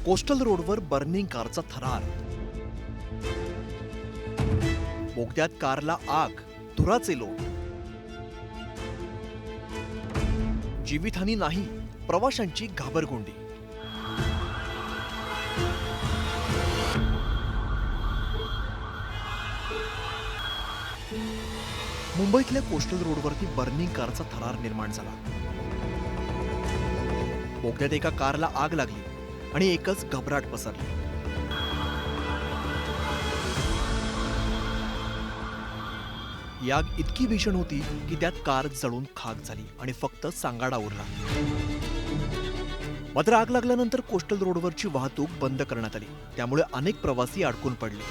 Coastal रोडवर burning कारचा थरार, बोगद्यात कारला आग, धुराचे लोट. जीवितहानी नाही, प्रवाशांची घाबरगुंडी. मुंबईतल्या कोस्टल रोडवरती बर्निंग कारचा थरार निर्माण झाला. बोगद्यात एका कारला आग लागली आणि एकच घबराट पसरली. ही आग इतकी भीषण होती की त्यात कार जळून खाक झाली आणि फक्त सांगाडा उरला. मात्र आग लागल्यानंतर कोस्टल रोडवरची वाहतूक बंद करण्यात आली. त्यामुळे अनेक प्रवासी अडकून पडले.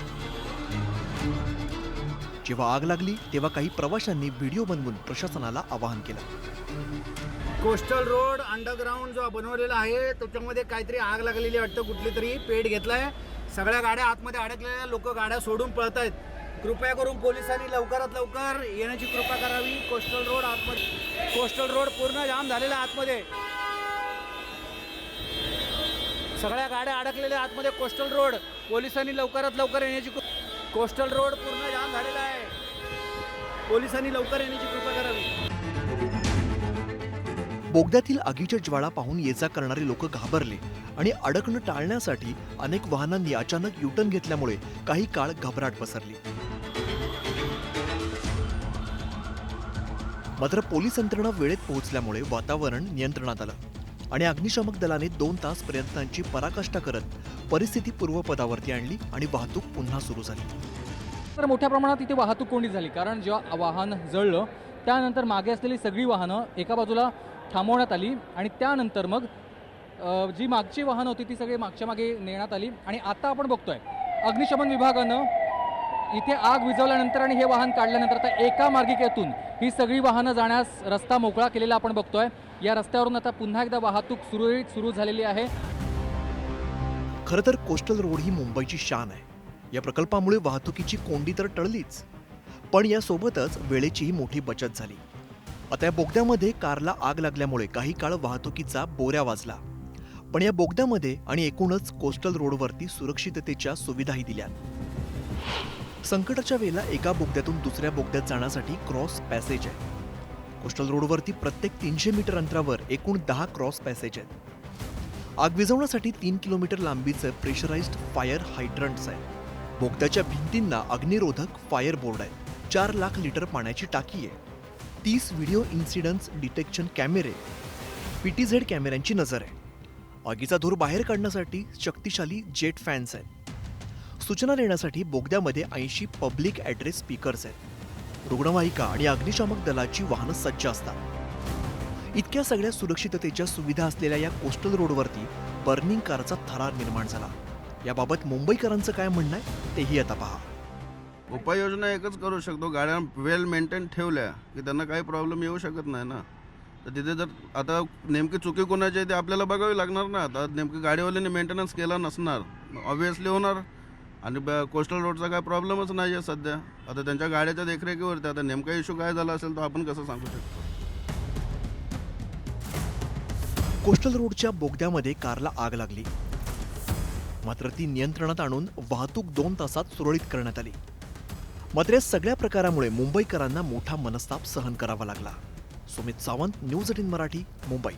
जेव्हा आग लागली तेव्हा काही प्रवाशांनी व्हिडिओ बनवून प्रशासनाला आवाहन केलं. कोस्टल रोड अंडरग्राउंड जो बनवलेला आहे त्याच्यामध्ये काहीतरी आग लागलेली वाटतं, कुठली तरी पेट घेतलाय. सगळ्या गाड्या आतमध्ये अडकलेल्या, लोक गाड्या सोडून पळत आहेत. कृपया करून पोलिसांनी लवकरात लवकर येण्याची कृपा करावी. कोस्टल रोड पूर्ण जाम झालेला आतमध्ये, सगळ्या गाड्या अडकलेल्या आतमध्ये. कोस्टल रोड पोलिसांनी लवकरात लवकर येण्याची कोस्टल रोड पूर्ण जाम झालेला आहे, पोलिसांनी लवकर येण्याची कृपा करावी. बोगद्यातील आगीच्या ज्वाळा पाहून ये जा करणारे लोक घाबरले आणि अडकणं टाळण्यासाठी अनेक वाहनांनी अचानक युटर्न घेतल्यामुळे काही काळ घबराट पसरली. मात्र पोलीस यंत्रणा वेळेत पोहोचल्यामुळे वातावरण नियंत्रणात आलं आणि अग्निशामक दलाने 2 तास प्रयत्नांची पराकाष्ठा करत परिस्थिती पूर्वपदावरती आणली आणि वाहतूक पुन्हा सुरू झाली. तर मोठ्या प्रमाणात इथे वाहतूक कोंडी झाली, कारण जेव्हा वाहन जळलं त्यानंतर मागे असलेली सगळी वाहनं एका बाजूला थांबवण्यात आली आणि त्यानंतर मग जी मागची वाहनं होती ती सगळी मागच्या मागे नेण्यात आली. आणि आता आपण बघतोय अग्निशमन विभागानं इथे आग विझवल्यानंतर आणि हे वाहन काढल्यानंतर आता एका मार्गिकेतून ही सगळी वाहनं जाण्यास रस्ता मोकळा केलेला आपण बघतोय. या रस्त्यावरून आता पुन्हा एकदा वाहतूक सुरू झालेली आहे. खरं तर कोस्टल रोड ही मुंबईची शान आहे. या प्रकल्पामुळे वाहतुकीची कोंडी तर टळलीच, पण यासोबतच वेळेचीही मोठी बचत झाली. आता या बोगद्यामध्ये कारला आग लागल्यामुळे काही काळ वाहतुकीचा बोऱ्या वाजला, पण या बोगद्यामध्ये आणि एकूणच कोस्टल रोडवरती सुरक्षिततेच्या सुविधाही दिल्यात. संकटाच्या वेळेला एका बोगद्यातून दुसऱ्या बोगद्यात जाण्यासाठी क्रॉस पॅसेज आहे. कोस्टल रोडवरती प्रत्येक 300 मीटर अंतरावर एकूण 10 क्रॉस पॅसेज आहेत. आग विझवण्यासाठी 3 किलोमीटर लांबीचं प्रेशराइज्ड फायर हायड्रंट्स आहे. बोगद्याच्या भिंतींना अग्निरोधक फायर बोर्ड आहे. 4 लाख लिटर पाण्याची टाकी आहे. 30 व्हिडिओ इन्सिडन्स डिटेक्शन कॅमेरे, PTZ कॅमेऱ्यांची नजर आहे. आगीचा धूर बाहेर काढण्यासाठी शक्तिशाली जेट फॅन्स आहेत. सूचना देण्यासाठी बोगद्यामध्ये 80 पब्लिक ॲड्रेस स्पीकर्स आहेत. रुग्णवाहिका आणि अग्निशामक दलाची वाहनं सज्ज असतात. इतक्या सगळ्या सुरक्षिततेच्या सुविधा असलेल्या या कोस्टल रोडवरती बर्निंग कारचा थरार निर्माण झाला. याबाबत मुंबईकरांचं काय म्हणणं आहे तेही आता पहा. उपाययोजना एकच करू शकतो, गाड्या वेल मेंटेन ठेवल्या की त्यांना काही प्रॉब्लेम येऊ शकत नाही ना. तर तिथे जर आता नेमकी चुकी कोणाची आहे ते आपल्याला बघावी लागणार ना. आता नेमकी गाडीवाल्याने मेंटेनन्स केला नसणार, ऑब्व्हियसली होणार. आणि कोस्टल रोडचा काय प्रॉब्लेमच नाही आहे सध्या. आता त्यांच्या गाड्याच्या देखरेखीवरती आता नेमका इश्यू काय झाला असेल तर आपण कसं सांगू शकतो. कोस्टल रोडच्या बोगद्यामध्ये कारला आग लागली, मात्र ती नियंत्रणात आणून वाहतूक 2 तासात सुरळीत करण्यात आली. मात्र या सगळ्या प्रकारामुळे मुंबईकरांना मोठा मनस्ताप सहन करावा लागला. सुमित सावंत, न्यूज 18 मराठी, मुंबई.